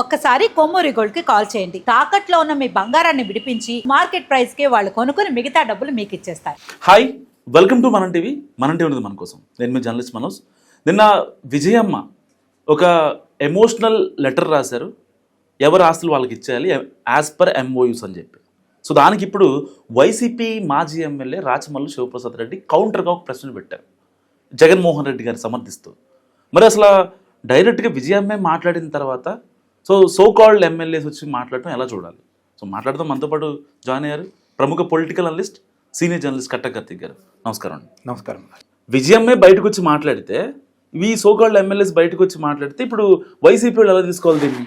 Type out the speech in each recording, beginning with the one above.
ఒక్కసారి కొమ్మూరి గోల్డ్ కి కాల్ చేయండి. తాకట్లో ఉన్న మీ బంగారాన్ని విడిపించి మార్కెట్ ప్రైస్ కి వాళ్ళు కొనుక్కుని మిగతా డబ్బులు మీకు ఇచ్చేస్తారు. హాయ్, వెల్కమ్ టు మనం టీవీ. మనం టీవీ ఉన్నది మన కోసం. నేను మీ జర్నలిస్ట్ మనోజ్. నిన్న విజయమ్మ ఒక ఎమోషనల్ లెటర్ రాశారు. ఎవరు ఆస్తులు వాళ్ళకి ఇచ్చేయాలి యాజ్ పర్ ఎంఓయూస్ అని చెప్పి. సో దానికి ఇప్పుడు వైసీపీ మాజీ ఎమ్మెల్యే రాచమల్లు శివప్రసాద్ రెడ్డి కౌంటర్గా ఒక ప్రశ్న పెట్టారు జగన్మోహన్ రెడ్డి గారిని సమర్థిస్తూ. మరి అసలు డైరెక్ట్గా విజయమ్మే మాట్లాడిన తర్వాత సో కాల్డ్ ఎమ్మెల్యేస్ వచ్చి మాట్లాడటం ఎలా చూడాలి? సో మాట్లాడదాం. మనతో పాటు జాయిన్ అయ్యారు ప్రముఖ పొలిటికల్ అనలిస్ట్, సీనియర్ జర్నలిస్ట్ కట్ట కార్తీక్ గారు. నమస్కారం అండి. నమస్కారం. విజయమ్మే బయటకు వచ్చి మాట్లాడితే, ఈ సో కాల్డ్ ఎమ్మెల్యేస్ బయటకు వచ్చి మాట్లాడితే ఇప్పుడు వైసీపీ వాళ్ళు ఎలా తీసుకోవాలి దీన్ని?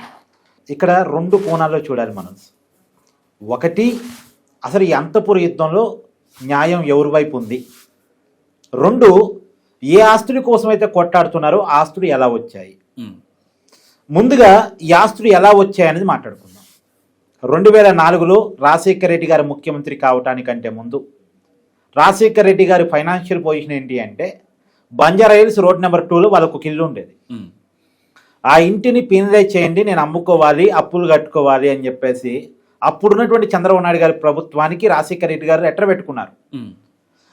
ఇక్కడ రెండు కోణాల్లో చూడాలి మనం. ఒకటి, అసలు ఈ అంతపుర యుద్ధంలో న్యాయం ఎవరి వైపు ఉంది. రెండు, ఏ ఆస్తుల కోసం అయితే కొట్టాడుతున్నారో ఆస్తులు ఎలా వచ్చాయి. ముందుగా ఈ ఆస్తులు ఎలా వచ్చాయనేది మాట్లాడుకుందాం. 2004లో రాజశేఖర రెడ్డి గారు ముఖ్యమంత్రి కావటానికంటే ముందు రాజశేఖర రెడ్డి గారి ఫైనాన్షియల్ పొజిషన్ ఏంటి అంటే, బంజారా హిల్స్ రోడ్ నెంబర్ 2లో వాళ్ళకు ఒక ఇల్లు ఉండేది. ఆ ఇంటిని పీనలైజ్ చేయండి, నేను అమ్ముకోవాలి, అప్పులు కట్టుకోవాలి అని చెప్పేసి అప్పుడున్నటువంటి చంద్రబాబు నాయుడు గారి ప్రభుత్వానికి రాజశేఖర రెడ్డి గారు లెటర్ పెట్టుకున్నారు.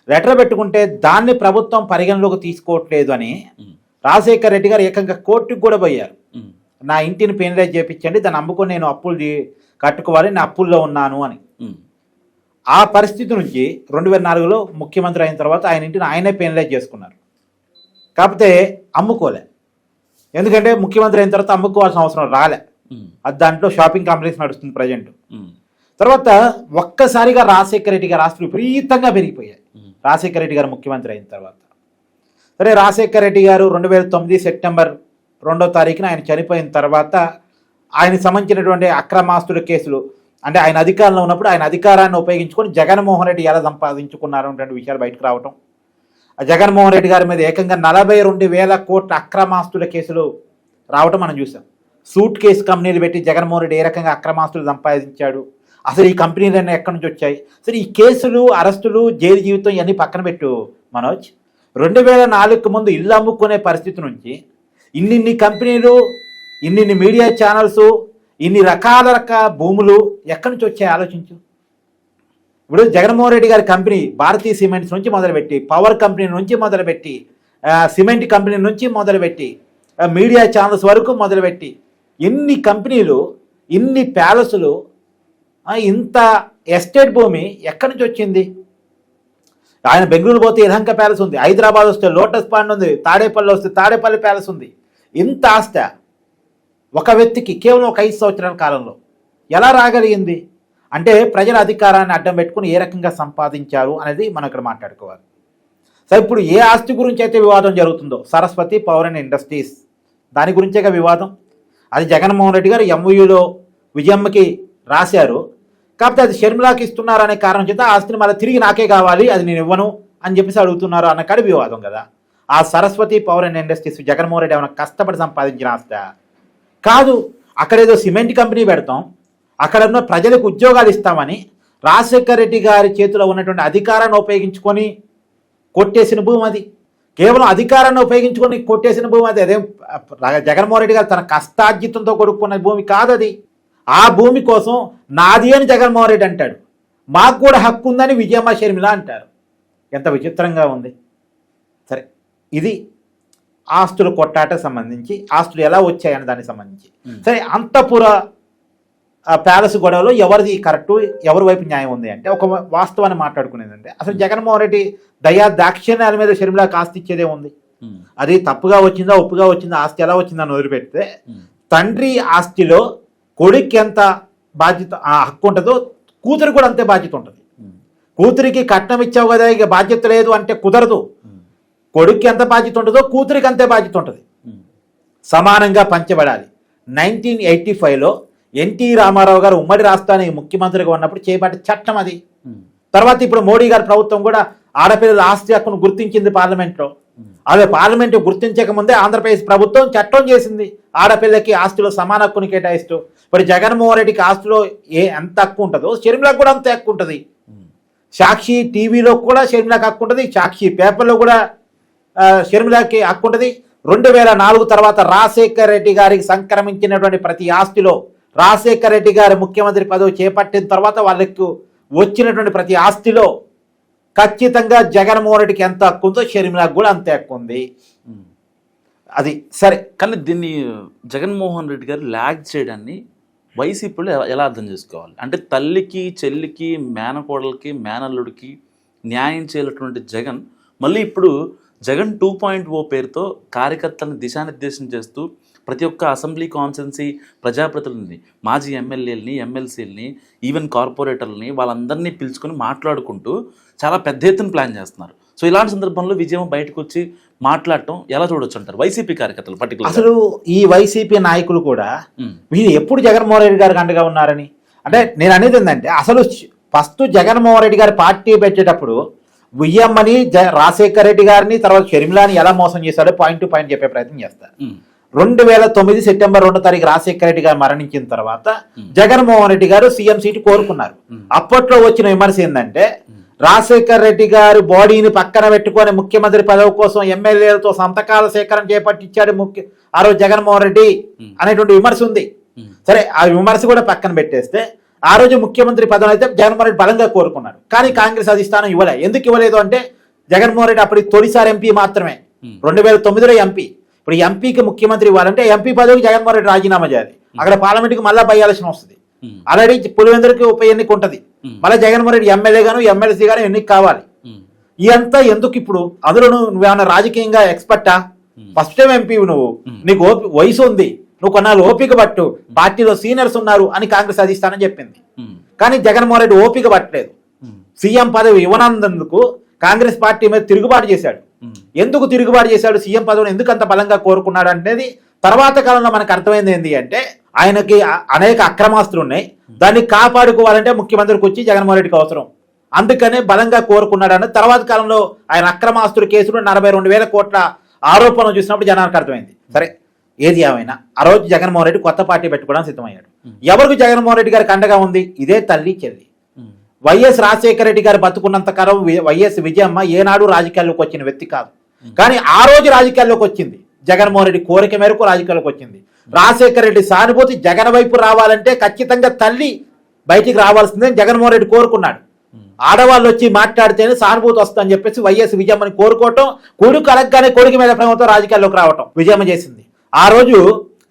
లెటర్ పెట్టుకుంటే దాన్ని ప్రభుత్వం పరిగణలోకి తీసుకోవట్లేదు అని రాజశేఖర రెడ్డి గారు ఏకంగా కోర్టుకు కూడా పోయారు. నా ఇంటిని పెయినలైజ్ చేయించండి, దాన్ని అమ్ముకొని నేను అప్పులు కట్టుకోవాలి, నేను అప్పుల్లో ఉన్నాను అని. ఆ పరిస్థితి నుంచి 2004లో ముఖ్యమంత్రి అయిన తర్వాత ఆయన ఇంటిని ఆయనే పెయినలైజ్ చేసుకున్నారు. కాకపోతే అమ్ముకోలే, ఎందుకంటే ముఖ్యమంత్రి అయిన తర్వాత అమ్ముకోవాల్సిన అవసరం రాలే. అది దాంట్లో షాపింగ్ కాంప్లెక్స్ నడుస్తుంది ప్రజెంట్. తర్వాత ఒక్కసారిగా రాజశేఖర రెడ్డి గారి ఆస్తులు విపరీతంగా పెరిగిపోయాయి రాజశేఖర రెడ్డి గారు ముఖ్యమంత్రి అయిన తర్వాత. సరే, రాజశేఖర రెడ్డి గారు 2009 సెప్టెంబర్ 2వ తారీఖున ఆయన చనిపోయిన తర్వాత ఆయనకు సంబంధించినటువంటి అక్రమాస్తుల కేసులు, అంటే ఆయన అధికారంలో ఉన్నప్పుడు ఆయన అధికారాన్ని ఉపయోగించుకొని జగన్మోహన్ రెడ్డి ఎలా సంపాదించుకున్నారు అనేటువంటి విషయాలు బయటకు రావటం. ఆ జగన్మోహన్ రెడ్డి గారి మీద ఏకంగా 42,000 కోట్ల అక్రమాస్తుల కేసులు రావటం మనం చూసాం. సూట్ కేసు కంపెనీలు పెట్టి జగన్మోహన్ రెడ్డి ఏ రకంగా అక్రమాస్తులు సంపాదించాడు, అసలు ఈ కంపెనీలన్నీ ఎక్కడి నుంచి వచ్చాయి. సరే, ఈ కేసులు, అరెస్టులు, జైలు జీవితం ఇవన్నీ పక్కన పెట్టు మనోజ్. 2004కు ముందు ఇల్లు అమ్ముకునే పరిస్థితి నుంచి ఇన్నిన్ని కంపెనీలు, ఇన్నిన్ని మీడియా ఛానల్స్, ఇన్ని రకాల భూములు ఎక్కడి నుంచి వచ్చాయి ఆలోచించు. ఇప్పుడు జగన్మోహన్ రెడ్డి గారి కంపెనీ భారతీయ సిమెంట్స్ నుంచి మొదలుపెట్టి, పవర్ కంపెనీ నుంచి మొదలుపెట్టి, సిమెంట్ కంపెనీ నుంచి మొదలుపెట్టి, మీడియా ఛానల్స్ వరకు మొదలుపెట్టి ఎన్ని కంపెనీలు, ఇన్ని ప్యాలెస్లు, ఇంత ఎస్టేట్ భూమి ఎక్కడి నుంచి వచ్చింది? ఆయన బెంగళూరు పోతే యలహంక ప్యాలెస్ ఉంది, హైదరాబాద్ వస్తే లోటస్ పాండ్ ఉంది, తాడేపల్లి వస్తే తాడేపల్లి ప్యాలెస్ ఉంది. ఇంత ఆస్త ఒక వ్యక్తికి కేవలం ఒక 5 సంవత్సరాల కాలంలో ఎలా రాగలిగింది అంటే, ప్రజల అధికారాన్ని అడ్డం పెట్టుకుని ఏ రకంగా సంపాదించారు అనేది మనం ఇక్కడ మాట్లాడుకోవాలి. సో ఇప్పుడు ఏ ఆస్తి గురించి అయితే వివాదం జరుగుతుందో, సరస్వతి పవర్ అండ్ ఇండస్ట్రీస్, దాని గురించేగా వివాదం. అది జగన్మోహన్ రెడ్డి గారు ఎంఓయూలో విజయమ్మకి రాశారు. కాకపోతే అది షర్మిలాకి ఇస్తున్నారు అనే కారణం చేత ఆస్తిని మళ్ళీ తిరిగి నాకే కావాలి, అది నేను ఇవ్వను అని చెప్పేసి అడుగుతున్నారు అన్న కాడి వివాదం కదా. ఆ Saraswati power and industries Jaganmohan Reddy ఏమైనా కష్టపడి సంపాదించిన ఆస్తి కాదు. అక్కడేదో సిమెంట్ కంపెనీ పెడతాం, అక్కడ ఉన్న ప్రజలకు ఉద్యోగాలు ఇస్తామని రాజశేఖర రెడ్డి గారి చేతిలో ఉన్నటువంటి అధికారాన్ని ఉపయోగించుకొని కొట్టేసిన భూమి అది. కేవలం అధికారాన్ని ఉపయోగించుకొని కొట్టేసిన భూమి అది. అదేం జగన్మోహన్ రెడ్డి గారు తన కష్టార్జితంతో కొడుకున్న భూమి కాదు అది. ఆ భూమి కోసం నాది అని జగన్మోహన్ రెడ్డి అంటాడు, మాకు కూడా హక్కు ఉందని విజయమ్మ షర్మిల అంటారు. ఎంత విచిత్రంగా ఉంది. సరే, ఇది ఆస్తుల కొట్టాట సంబంధించి, ఆస్తులు ఎలా వచ్చాయని దానికి సంబంధించి. సరే, అంతపుర ప్యాలెస్ గొడవలో ఎవరిది కరెక్టు, ఎవరి వైపు న్యాయం ఉంది అంటే, ఒక వాస్తవాన్ని మాట్లాడుకునేదంటే, అసలు జగన్మోహన్ రెడ్డి దయా దాక్షిణ్యాల మీద షర్మిలాకి ఆస్తి ఇచ్చేదే ఉంది. అది తప్పుగా వచ్చిందా ఒప్పుగా వచ్చిందా, ఆస్తి ఎలా వచ్చిందని వదిలిపెడితే, తండ్రి ఆస్తిలో కొడుక్కి ఎంత బాధ్యత హక్కు ఉంటుందో కూతురు కూడా అంతే బాధ్యత ఉంటుంది. కూతురికి కట్నం ఇచ్చావు కదా ఇక బాధ్యత లేదు అంటే కుదరదు. కొడుక్కి ఎంత బాధ్యత ఉంటుందో కూతురికి అంతే బాధ్యత ఉంటుంది, సమానంగా పంచబడాలి. 1985లో ఎన్టీ రామారావు గారు ఉమ్మడి రాష్ట్రానికి ముఖ్యమంత్రిగా ఉన్నప్పుడు చేపట్టే చట్టం అది. తర్వాత ఇప్పుడు మోడీ గారి ప్రభుత్వం కూడా ఆడపిల్లల ఆస్తి హక్కును గుర్తించింది పార్లమెంట్లో. అదే పార్లమెంటు గుర్తించక ముందే ఆంధ్రప్రదేశ్ ప్రభుత్వం చట్టం చేసింది ఆడపిల్లకి ఆస్తిలో సమాన హక్కుని కేటాయిస్తూ. మరి జగన్మోహన్ రెడ్డికి ఆస్తిలో ఎంత హక్కు ఉంటుందో షర్మిలకు కూడా అంత హక్కు ఉంటుంది. సాక్షి టీవీలో కూడా షర్మిలకు హక్కు ఉంటుంది, సాక్షి పేపర్లో కూడా షర్మిలకి హక్కు ఉంటుంది, 2004 తర్వాత రాజశేఖర రెడ్డి గారికి సంక్రమించినటువంటి ప్రతి ఆస్తిలో రాజశేఖర రెడ్డి గారి ముఖ్యమంత్రి పదవి చేపట్టిన తర్వాత వాళ్ళకు వచ్చినటువంటి ప్రతి ఆస్తిలో ఖచ్చితంగా జగన్మోహన్ రెడ్డికి ఎంత హక్కు ఉందో షర్మిలకు కూడా అంతే హక్కు ఉంది. అది సరే. కానీ దీన్ని జగన్మోహన్ రెడ్డి గారు ల్యాగ్ చేయడాన్ని వైసీపీలో ఎలా అర్థం చేసుకోవాలి? అంటే తల్లికి, చెల్లికి, మేనకోడలకి, మేనల్లుడికి న్యాయం చేయనటువంటి జగన్ మళ్ళీ ఇప్పుడు జగన్ 2.0 పేరుతో కార్యకర్తలను దిశానిర్దేశం చేస్తూ ప్రతి ఒక్క అసెంబ్లీ కాన్స్టిట్యున్సీ ప్రజాప్రతినిధుల్ని, మాజీ ఎమ్మెల్యేలని, ఎమ్మెల్సీలని, ఈవెన్ కార్పొరేటర్లని వాళ్ళందరినీ పిలుచుకొని మాట్లాడుకుంటూ చాలా పెద్ద ఎత్తున ప్లాన్ చేస్తున్నారు. సో ఇలాంటి సందర్భంలో విజయం బయటకు వచ్చి మాట్లాడటం ఎలా చూడొచ్చు అంటారు వైసీపీ కార్యకర్తలు పర్టికులర్? అసలు ఈ వైసీపీ నాయకులు కూడా వీళ్ళు ఎప్పుడు జగన్మోహన్ రెడ్డి గారికి అండగా ఉన్నారని అంటే నేను అనేది ఏంటంటే అసలు ఫస్ట్ జగన్మోహన్ రెడ్డి గారి పార్టీ పెట్టేటప్పుడు వియ్యమ్మని రాజశేఖర రెడ్డి గారిని తర్వాత షర్మిలాని ఎలా మోసం చేశాడో పాయింట్ టు పాయింట్ చెప్పే ప్రయత్నం చేస్తారు. 2009 సెప్టెంబర్ 2వ తారీఖు రాజశేఖర రెడ్డి గారు మరణించిన తర్వాత జగన్మోహన్ రెడ్డి గారు సీఎం సీటు కోరుకున్నారు. అప్పట్లో వచ్చిన విమర్శ ఏంటంటే రాజశేఖర రెడ్డి గారు బాడీని పక్కన పెట్టుకొని ముఖ్యమంత్రి పదవి కోసం ఎమ్మెల్యేలతో సంతకాల సేకరణ చేపట్టించాడు ఆ రోజు జగన్మోహన్ రెడ్డి అనేటువంటి విమర్శ ఉంది. సరే, ఆ విమర్శ కూడా పక్కన పెట్టేస్తే ఆ రోజు ముఖ్యమంత్రి పదవి అయితే జగన్మోహన్ రెడ్డి బలంగా కోరుకున్నాడు. కానీ కాంగ్రెస్ అధిష్టానం ఇవ్వలే. ఎందుకు ఇవ్వలేదు అంటే జగన్మోహన్ రెడ్డి అప్పటికి తొలిసారి ఎంపీ మాత్రమే, 2009లో ఎంపీ. ఇప్పుడు ఎంపీకి ముఖ్యమంత్రి ఇవ్వాలంటే ఎంపీ పదవికి జగన్మోహన్ రెడ్డి రాజీనామా చేయాలి. అక్కడ పార్లమెంట్కి మళ్ళీ బై ఎలక్షన్ వస్తుంది. ఆల్రెడీ పులివెందులకి ఉప ఎన్నిక ఉంటుంది. మళ్ళీ జగన్మోహన్ రెడ్డి ఎమ్మెల్యే గాను ఎమ్మెల్సీ గాను ఎన్నిక కావాలి. ఇదంతా ఎందుకు ఇప్పుడు? అందులో నువ్వేమన్నా రాజకీయంగా ఎక్స్పర్టా? ఫస్ట్ టైం ఎంపీ నువ్వు, నీకు వయసు ఉంది, నువ్వు కొన్నాళ్ళు ఓపిక పట్టు, పార్టీలో సీనియర్స్ ఉన్నారు అని కాంగ్రెస్ అధిష్టానం చెప్పింది. కానీ జగన్మోహన్ రెడ్డి ఓపిక పట్టలేదు. సీఎం పదవి ఇవ్వనందుకు కాంగ్రెస్ పార్టీ మీద తిరుగుబాటు చేశాడు. ఎందుకు తిరుగుబాటు చేశాడు, సీఎం పదవిని ఎందుకు అంత బలంగా కోరుకున్నాడు అనేది తర్వాత కాలంలో మనకు అర్థమైంది. ఏంటి అంటే ఆయనకి అనేక అక్రమాస్తులు ఉన్నాయి, దాన్ని కాపాడుకోవాలంటే ముఖ్యమంత్రికి వచ్చి జగన్మోహన్ రెడ్డికి అవసరం, అందుకనే బలంగా కోరుకున్నాడు అని తర్వాత కాలంలో ఆయన అక్రమాస్తుల కేసులు 42,000 కోట్ల ఆరోపణలు చూసినప్పుడు జనానికి అర్థమైంది. సరే, ఏది ఏమైనా ఆ రోజు జగన్మోహన్ రెడ్డి కొత్త పార్టీ పెట్టుకోవడానికి సిద్ధమయ్యాడు. ఎవరికి జగన్మోహన్ రెడ్డి గారికి అండగా ఉంది? ఇదే తల్లి చెల్లి. వైఎస్ రాజశేఖర రెడ్డి గారు బతుకున్నంత కాలం వైఎస్ విజయమ్మ ఏనాడు రాజకీయాల్లోకి వచ్చిన వ్యక్తి కాదు. కానీ ఆ రోజు రాజకీయాల్లోకి వచ్చింది. జగన్మోహన్ రెడ్డి కోరిక మేరకు రాజకీయాల్లోకి వచ్చింది. రాజశేఖర రెడ్డి సానుభూతి జగన్ వైపు రావాలంటే ఖచ్చితంగా తల్లి బయటికి రావాల్సిందని జగన్మోహన్ రెడ్డి కోరుకున్నాడు. ఆడవాళ్ళు వచ్చి మాట్లాడితేనే సానుభూతి వస్తుందని చెప్పేసి వైఎస్ విజయమ్మని కోరుకోవటం, కొడుకు అలగ్గానే కొడుకు మీద ప్రేమతో రాజకీయాల్లోకి రావటం విజయమ్మ చేసింది. ఆ రోజు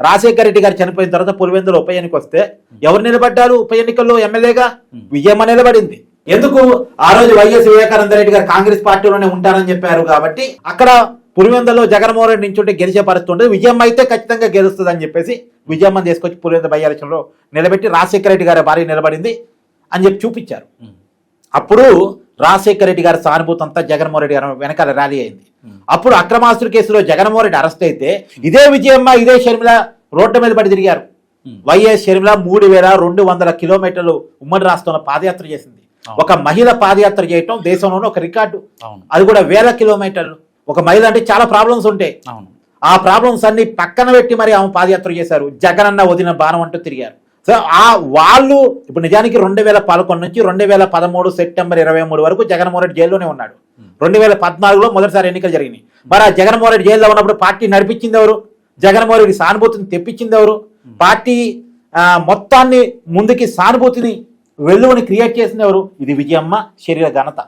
రాజశేఖర రెడ్డి గారు చనిపోయిన తర్వాత పులివెందులో ఉప ఎన్నిక వస్తే ఎవరు నిలబడ్డారు? ఉప ఎన్నికల్లో ఎమ్మెల్యేగా విజయమ్మ నిలబడింది. ఎందుకు? ఆ రోజు వైఎస్ వివేకానంద రెడ్డి గారు కాంగ్రెస్ పార్టీలోనే ఉంటారని చెప్పారు కాబట్టి అక్కడ పులివెందులో జగన్మోహన్ రెడ్డి నుంచి గెలిచే పరిస్థితి ఉండదు. విజయమ్మ అయితే ఖచ్చితంగా గెలుస్తుంది అని చెప్పేసి విజయమ్మని తీసుకొచ్చి పులివెందు బై ఎలక్షన్లో నిలబెట్టి రాజశేఖర రెడ్డి గారి భార్య నిలబడింది అని చెప్పి చూపించారు. అప్పుడు రాజశేఖర రెడ్డి గారి సానుభూతి అంతా జగన్మోహన్ రెడ్డి గారి వెనకాల ర్యాలీ అయింది. అప్పుడు అక్రమాస్తుల కేసులో జగన్మోహన్ రెడ్డి అరెస్ట్ అయితే ఇదే విజయమ్మ ఇదే షర్మిల రోడ్డు మీద పడి తిరిగారు. వైఎస్ షర్మిల 3,200 కిలోమీటర్లు ఉమ్మడి రాష్ట్రంలో పాదయాత్ర చేసింది. ఒక మహిళ పాదయాత్ర చేయటం దేశంలోనే ఒక రికార్డు. అది కూడా 1000 కిలోమీటర్లు. ఒక మహిళ అంటే చాలా ప్రాబ్లమ్స్ ఉంటాయి. ఆ ప్రాబ్లమ్స్ అన్ని పక్కన పెట్టి మరి ఆమె పాదయాత్ర చేశారు. జగనన్న వదిన బాణం అంటూ తిరిగారు. సో వాళ్ళు ఇప్పుడు నిజానికి 2011 నుంచి 2013 సెప్టెంబర్ 23 వరకు జగన్మోహన్ రెడ్డి జైల్లోనే ఉన్నాడు. 2014లో మొదటిసారి ఎన్నికలు జరిగినాయి. మరి ఆ జగన్మోహన్ రెడ్డి జైల్లో ఉన్నప్పుడు పార్టీ నడిపించింది ఎవరు? జగన్మోహన్ రెడ్డి సానుభూతిని తెప్పించింది ఎవరు? పార్టీ మొత్తాన్ని ముందుకి సానుభూతిని వెల్లువని క్రియేట్ చేసింది ఎవరు? ఇది విజయమ్మ శరీర ఘనత,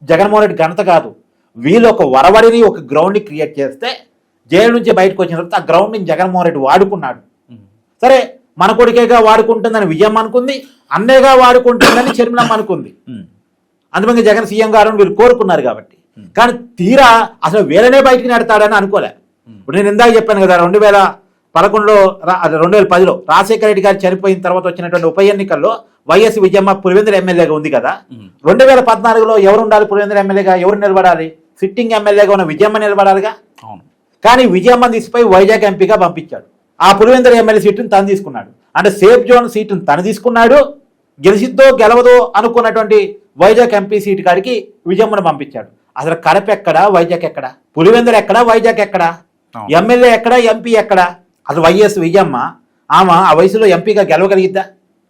జగన్మోహన్ రెడ్డి ఘనత కాదు. వీళ్ళు ఒక వరవడిని ఒక గ్రౌండ్ని క్రియేట్ చేస్తే జైలు నుంచి బయటకు వచ్చిన తర్వాత ఆ గ్రౌండ్ని జగన్మోహన్ రెడ్డి వాడుకున్నాడు. సరే, మన కొడుకేగా వాడుకుంటుందని విజయమ్మ అనుకుంది, అన్నేగా వాడుకుంటుందని షర్మిలమ్మ అనుకుంది. అందుకని జగన్ సీఎం గారు వీళ్ళు కోరుకున్నారు కాబట్టి. కానీ తీరా అసలు వీళ్ళనే బయటికి నెడతాడని అనుకోలే. ఇప్పుడు నేను ఇందాక చెప్పాను కదా, 2010లో రాజశేఖర రెడ్డి గారు చనిపోయిన తర్వాత వచ్చినటువంటి ఉప ఎన్నికల్లో వైఎస్ విజయమ్మ పులివెందుల ఎమ్మెల్యేగా ఉంది కదా. 2014లో ఎవరు ఉండాలి పులివెందుల ఎమ్మెల్యేగా? ఎవరు నిలబడాలి? సిట్టింగ్ ఎమ్మెల్యేగా ఉన్న విజయమ్మ నిలబడాలిగా. కానీ విజయమ్మ తీసిపోయి వైజాగ్ ఎంపీగా పంపించాడు. ఆ పులివెందుల ఎమ్మెల్యే సీటును తను తీసుకున్నాడు. అంటే సేఫ్ జోన్ సీటును తను తీసుకున్నాడు. గెలిచిద్దో గెలవదో అనుకున్నటువంటి వైజాగ్ ఎంపీ సీటు కాడికి విజయమ్మను పంపించాడు. అసలు కడప ఎక్కడా, వైజాగ్ ఎక్కడా? పులివెందులు ఎక్కడా, వైజాగ్ ఎక్కడా? ఎమ్మెల్యే ఎక్కడా, ఎంపీ ఎక్కడా? అసలు వైఎస్ విజయమ్మ ఆమె ఆ వయసులో ఎంపీగా గెలవగలిగిద్దా?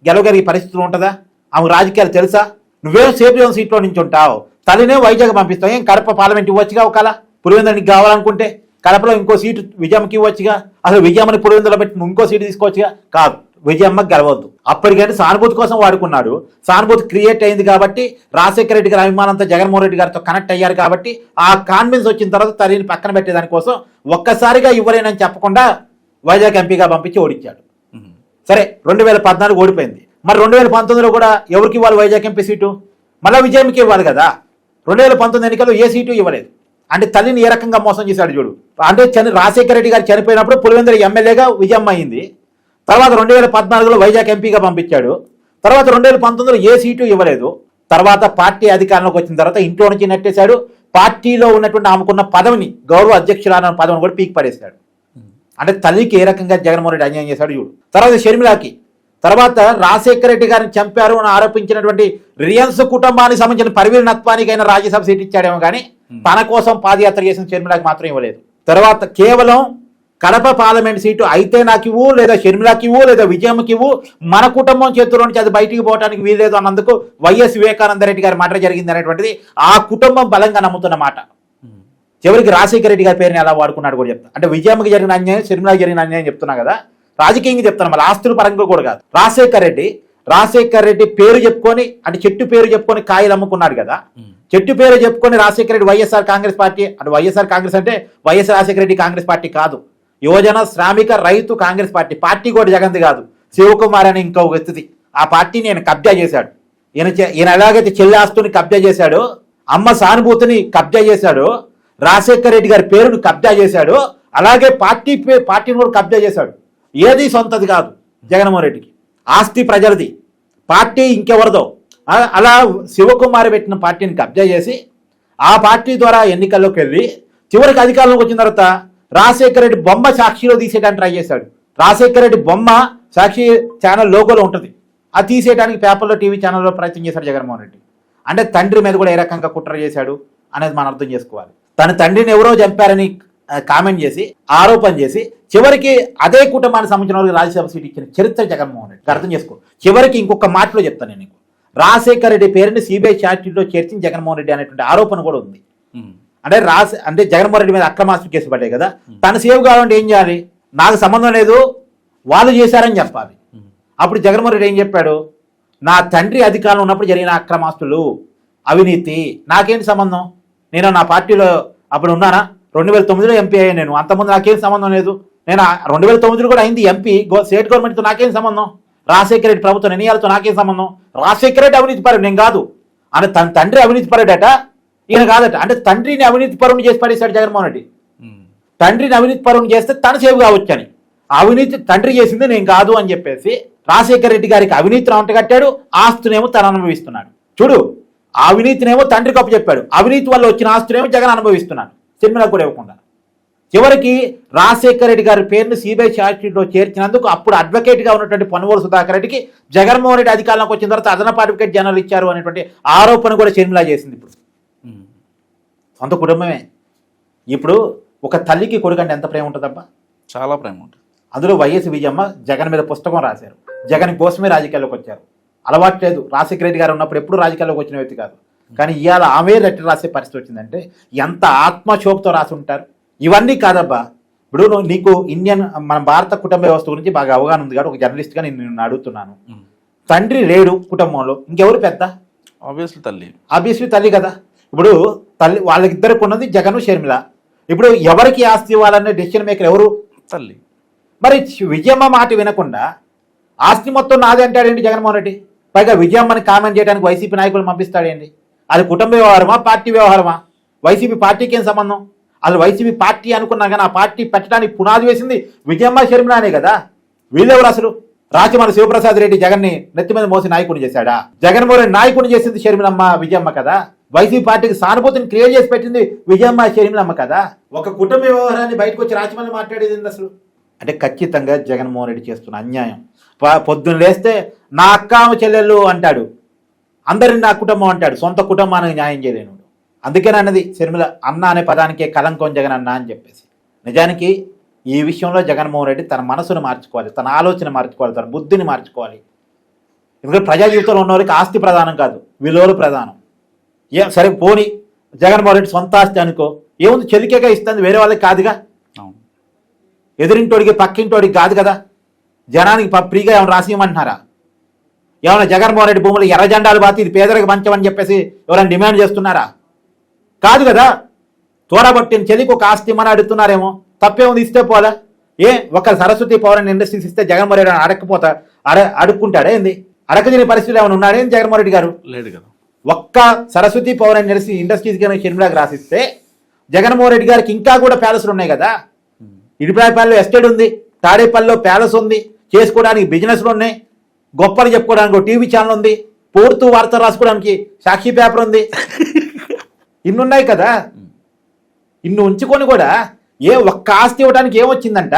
గెలవగలిగే పరిస్థితులు ఉంటుందా? ఆమె రాజకీయాలు తెలుసా? నువ్వేం సేఫ్ జోన్ సీట్లో నుంచి ఉంటావు, తల్లినే వైజాగ్ పంపిస్తావు. ఏం కడప పార్లమెంట్ ఇవ్వచ్చుగా ఒకవేళ పులివెందులు నీకు కావాలనుకుంటే? కడపలో ఇంకో సీటు విజయమ్మకి ఇవ్వచ్చుగా, అసలు విజయమ్మని పులివెందులో పెట్టి ఇంకో సీటు తీసుకోవచ్చుగా. కాదు, విజయమ్మ గెలవద్దు. అప్పటికంటే సానుభూతి కోసం వాడుకున్నాడు. సానుభూతి క్రియేట్ అయింది కాబట్టి రాజశేఖర రెడ్డి గారి అభిమానంతో జగన్మోహన్ రెడ్డి గారితో కనెక్ట్ అయ్యారు కాబట్టి ఆ కాన్ఫిడెన్స్ వచ్చిన తర్వాత తల్లిని పక్కన పెట్టేదానికోసం ఒక్కసారిగా ఇవ్వలేనని చెప్పకుండా వైజాగ్ ఎంపీగా పంపించి ఓడించాడు. సరే, 2014 ఓడిపోయింది. మరి 2019లో కూడా ఎవరికి ఇవ్వాలి వైజాగ్ ఎంపీ సీటు? మళ్ళీ విజయమ్మకి ఇవ్వాలి కదా. 2019 ఎన్నికల్లో ఏ సీటు ఇవ్వలేదు. అంటే తల్లిని ఏ రకంగా మోసం చేశాడు చూడు. అంటే రాజశేఖర రెడ్డి గారు చనిపోయినప్పుడు పులివెందుల ఎమ్మెల్యేగా విజయమ్మ అయింది. తర్వాత 2014లో వైజాగ్ ఎంపీగా పంపించాడు. తర్వాత 2019లో ఏ సీటు ఇవ్వలేదు. తర్వాత పార్టీ అధికారంలోకి వచ్చిన తర్వాత ఇంట్లో నుంచి నెట్టేశాడు. పార్టీలో ఉన్నటువంటి ఆమెకున్న పదవిని, గౌరవ అధ్యక్షురాలన్న పదవిని కూడా పీకి పడేశాడు. అంటే తల్లికి ఏ రకంగా జగన్మోహన్ రెడ్డి అన్యాయం చేశాడు చూడు. తర్వాత షర్మిలాకి, తర్వాత రాజశేఖర రెడ్డి గారిని చంపారు అని ఆరోపించినటువంటి రిలయన్స్ కుటుంబానికి సంబంధించిన పర్వీన్ నత్వానికైనా రాజ్యసభ సీట్ ఇచ్చాడేమో కానీ తన కోసం పాదయాత్ర చేసిన షర్మిలాకి మాత్రం ఇవ్వలేదు. తర్వాత కేవలం కడప పార్లమెంట్ సీటు అయితే నాకు ఇవ్వు, లేదా షర్మిలాకి ఇవ్వు, లేదా విజయమ్మకి ఇవ్వు, మన కుటుంబం చేతుల్లో నుంచి అది బయటికి పోవడానికి వీల్లేదు అన్నందుకు వైఎస్ వివేకానంద రెడ్డి గారి మర్డర్ జరిగింది అనేటువంటిది ఆ కుటుంబం బలంగా నమ్ముతున్న మాట. చివరికి రాజశేఖర రెడ్డి గారి పేరుని ఎలా వాడుకున్నాడు కూడా చెప్తా. అంటే విజయమ్మకి జరిగిన అన్యాయం, షర్మిలాకి జరిగిన అన్యాయం చెప్తున్నా కదా, రాజకీయంగా చెప్తాను, మళ్ళీ ఆస్తుల పరంగా కూడా కాదు. రాజశేఖర రెడ్డి పేరు చెప్పుకొని, అంటే చెట్టు పేరు చెప్పుకొని కాయలు అమ్ముకున్నాడు కదా. చెట్టు పేరు చెప్పుకొని రాజశేఖర రెడ్డి వైఎస్ఆర్ కాంగ్రెస్ పార్టీ, అంటే వైఎస్ఆర్ కాంగ్రెస్ అంటే వైఎస్ రాజశేఖర రెడ్డి కాంగ్రెస్ పార్టీ కాదు, యువజన శ్రామిక రైతు కాంగ్రెస్ పార్టీ. పార్టీ కూడా జగన్ది కాదు, శివకుమార్ అని ఇంకో వ్యక్తిది. ఆ పార్టీని ఈయన కబ్జా చేశాడు. ఈయన ఎలాగైతే చెల్లి ఆస్తుని కబ్జా చేశాడు, అమ్మ సానుభూతిని కబ్జా చేశాడు, రాజశేఖర రెడ్డి గారి పేరును కబ్జా చేశాడు, అలాగే పార్టీని కూడా కబ్జా చేశాడు. ఏది సొంతది కాదు జగన్మోహన్ రెడ్డికి. ఆస్తి ప్రజలది, పార్టీ ఇంకెవరిదో. అలా శివకుమార్ పెట్టిన పార్టీని కబ్జా చేసి ఆ పార్టీ ద్వారా ఎన్నికల్లోకి వెళ్ళి చివరికి అధికారంలోకి వచ్చిన తర్వాత రాజశేఖర రెడ్డి బొమ్మ సాక్షిలో తీసేయడానికి ట్రై చేశాడు. రాజశేఖర రెడ్డి బొమ్మ సాక్షి ఛానల్ లోగోలో ఉంటుంది, అది తీసేయడానికి పేపర్లో, టీవీ ఛానల్లో ప్రయత్నం చేశాడు జగన్మోహన్ రెడ్డి. అంటే తండ్రి మీద కూడా ఏ రకంగా కుట్ర చేశాడు అనేది మనం అర్థం చేసుకోవాలి. తన తండ్రిని ఎవరో చంపారని కామెంట్ చేసి, ఆరోపణ చేసి, చివరికి అదే కుటుంబానికి సంబంధించిన వాళ్ళకి రాజ్యసభ సీట్ ఇచ్చిన చరిత్ర జగన్మోహన్ రెడ్డి. అర్థం చేసుకో. చివరికి ఇంకొక మాటలో చెప్తాను నేను, రాజశేఖర రెడ్డి పేరుని సిబిఐ ఛార్జ్షీట్లో చేర్చిన జగన్మోహన్ రెడ్డి అనేటువంటి ఆరోపణ కూడా ఉంది. అంటే జగన్మోహన్ రెడ్డి మీద అక్రమాస్తి కేసు పడ్డాయి కదా, తను సేవ్ కావాలంటే ఏం చేయాలి? నాకు సంబంధం లేదు, వాళ్ళు చేశారని చెప్పాలి. అప్పుడు జగన్మోహన్ రెడ్డి ఏం చెప్పాడు? నా తండ్రి అధికారంలో ఉన్నప్పుడు జరిగిన అక్రమాస్తులు, అవినీతి నాకేంటి సంబంధం? నేను నా పార్టీలో అప్పుడు ఉన్నానా? 2009లో ఎంపీ అయ్యాను నేను, అంతకుముందు నాకేం సంబంధం లేదు. నేను 2009లో కూడా అయింది ఎంపీ, స్టేట్ గవర్నమెంట్తో నాకేం సంబంధం? రాజశేఖర రెడ్డి ప్రభుత్వ నిర్ణయాలతో నాకేం సంబంధం? రాజశేఖర రెడ్డి అవినీతి పరుడు, నేను కాదు. అంటే తన తండ్రి అవినీతి పరుడట, ఈయన కాదట. అంటే తండ్రిని అవినీతి పరువుని చేసి పడేశాడు జగన్మోహన్ రెడ్డి. తండ్రిని అవినీతి పరువుని చేస్తే తన సేవ్ కావచ్చు అని. అవినీతి తండ్రి చేసింది నేను కాదు అని చెప్పేసి రాజశేఖర రెడ్డి గారికి అవినీతిని అంటగట్టాడు, ఆస్తునేమో తను అనుభవిస్తున్నాడు. చూడు, అవినీతినేమో తండ్రికి అప్పు చెప్పాడు, అవినీతి వల్ల వచ్చిన ఆస్తునేమో జగన్ అనుభవిస్తున్నాడు, షర్మిలకు కూడా ఇవ్వకుండా. చివరికి రాజశేఖర రెడ్డి గారి పేరును సిబిఐ ఛార్జ్షీట్లో చేర్చినందుకు అప్పుడు అడ్వకేట్గా ఉన్నటువంటి పొన్నవోలు సుధాకర్ రెడ్డికి జగన్మోహన్ రెడ్డి అధికారంలోకి వచ్చిన తర్వాత అదనపు అడ్వకేట్ జనరల్ ఇచ్చారు అనేటువంటి ఆరోపణ కూడా షర్మిల చేసింది. ఇప్పుడు సొంత కుటుంబమే. ఇప్పుడు ఒక తల్లికి కొడుకంటే ఎంత ప్రేమ ఉంటుందబ్బా? చాలా ప్రేమ ఉంటుంది. అందులో వైఎస్ విజయమ్మ జగన్ మీద పుస్తకం రాశారు, జగన్ కోసమే రాజకీయాల్లోకి వచ్చారు. అలవాటు లేదు, రాజశేఖర రెడ్డి గారు ఉన్నప్పుడు ఎప్పుడు రాజకీయాల్లోకి వచ్చిన వ్యక్తి కాదు. కానీ ఇవాళ ఆమె లెటర్ రాసే పరిస్థితి వచ్చిందంటే ఎంత ఆత్మశోకతో రాసి ఉంటారు. ఇవన్నీ కాదబ్బా. ఇప్పుడు నీకు మన భారత కుటుంబ వ్యవస్థ గురించి బాగా అవగాహన ఉంది కాబట్టి ఒక జర్నలిస్ట్గా నేను నిన్ను అడుగుతున్నాను. తండ్రి లేడు కుటుంబంలో, ఇంకెవరు పెద్ద? ఆబ్వియస్లీ తల్లి కదా. ఇప్పుడు తల్లి, వాళ్ళకిద్దరికి ఉన్నది జగన్, షర్మిల. ఇప్పుడు ఎవరికి ఆస్తి ఇవ్వాలనే డెసిషన్ మేకర్ ఎవరు? తల్లి. మరి విజయమ్మ మాట వినకుండా ఆస్తి మొత్తం నాదే అంటాడేంటి జగన్మోహన్ రెడ్డి? పైగా విజయమ్మని కామెంట్ చేయడానికి వైసీపీ నాయకులు పంపిస్తాడేంటి? అది కుటుంబ వ్యవహారమా, పార్టీ వ్యవహారమా? వైసీపీ పార్టీకి ఏం సంబంధం? అసలు వైసీపీ పార్టీ అనుకున్నా కానీ ఆ పార్టీ పెట్టడానికి పునాది వేసింది విజయమ్మ, షర్మిలానే కదా. వీళ్ళెవరు అసలు? రాచమల్లి శివప్రసాద్ రెడ్డి జగన్ని నెత్తి మీద మోసి నాయకుడిని చేశాడా? జగన్మోహన్ రెడ్డి నాయకుడిని చేసింది షర్మిలమ్మ, విజయమ్మ కదా. వైసీపీ పార్టీకి సానుభూతిని క్రియేట్ చేసి పెట్టింది విజయమ్మ, షర్మిలమ్మ కదా. ఒక కుటుంబ వ్యవహారాన్ని బయటకు వచ్చి రాచమల్లి మాట్లాడేది అసలు. అంటే ఖచ్చితంగా జగన్మోహన్ రెడ్డి చేస్తున్న అన్యాయం. పొద్దున్న లేస్తే నా అక్క చెల్లెళ్ళు అంటాడు, అందరిని నా కుటుంబం అంటాడు, సొంత కుటుంబానికి న్యాయం చేయలేను. అందుకేనన్నది షర్మిల, అన్న అనే పదానికే కలంకం జగన్ అన్న అని చెప్పేసి. నిజానికి ఈ విషయంలో జగన్మోహన్ రెడ్డి తన మనసును మార్చుకోవాలి, తన ఆలోచన మార్చుకోవాలి, తన బుద్ధిని మార్చుకోవాలి. ఎందుకంటే ప్రజా జీవితంలో ఉన్న వాళ్ళకి ఆస్తి ప్రధానం కాదు, విలువలు ప్రధానం. సరే పోని జగన్మోహన్ రెడ్డి సొంత ఆస్తి అనుకో, ఏముంది, చెల్లికేగా ఇస్తుంది, వేరే వాళ్ళకి కాదుగా. ఎదురింటోడికి పక్కింటోడికి కాదు కదా. జనానికి ఫ్రీగా ఏమైనా రాసి ఇవ్వమంటున్నారా? ఏమైనా జగన్మోహన్ రెడ్డి భూములు ఎర్ర జెండాలు బాతి ఇది పేదరికి మంచమని చెప్పేసి ఎవరైనా డిమాండ్ చేస్తున్నారా? కాదు కదా. తోడబట్టిన చెలికి ఒక ఆస్తి ఇమ్మని అడుగుతున్నారేమో, తప్పేముంది, ఇస్తే పోదా? ఒక సరస్వతి పవర్ అండ్ ఇండస్ట్రీస్ ఇస్తే జగన్మోహన్ రెడ్డి అడుక్కుంటాడా ఏంది? అడకదిని పరిస్థితులు ఏమైనా ఉన్నాడేంది జగన్మోహన్ రెడ్డి గారు? లేడు కదా. ఒక్క సరస్వతి పవర్ అండ్ ఇండస్ట్రీస్ షర్మిలాకి రాసిస్తే జగన్మోహన్ రెడ్డి గారికి ఇంకా కూడా ప్యాలెస్లు ఉన్నాయి కదా. ఇడిపాయపల్లిలో ఎస్టేట్ ఉంది, తాడేపల్లిలో ప్యాలెస్ ఉంది, చేసుకోవడానికి బిజినెస్లు ఉన్నాయి, గొప్పలు చెప్పుకోవడానికి ఒక టీవీ ఛానల్ ఉంది, పూర్తి వార్త రాసుకోవడానికి సాక్షి పేపర్ ఉంది. ఇన్ని ఉన్నాయి కదా. ఇన్ని ఉంచుకొని కూడా ఒక్క ఆస్తి ఇవ్వడానికి ఏమొచ్చిందంట?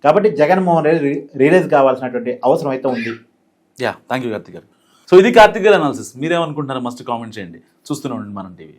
కాబట్టి జగన్మోహన్ రెడ్డి రియలైజ్ కావాల్సినటువంటి అవసరం అయితే ఉంది. థ్యాంక్ యూ కార్తిక్ గారు. సో ఇది కార్తిక్ గారు అనాలిసిస్. మీరేమనుకుంటున్నారో మస్ట్ కామెంట్ చేయండి. చూస్తూనే ఉండండి మనం టీవీ.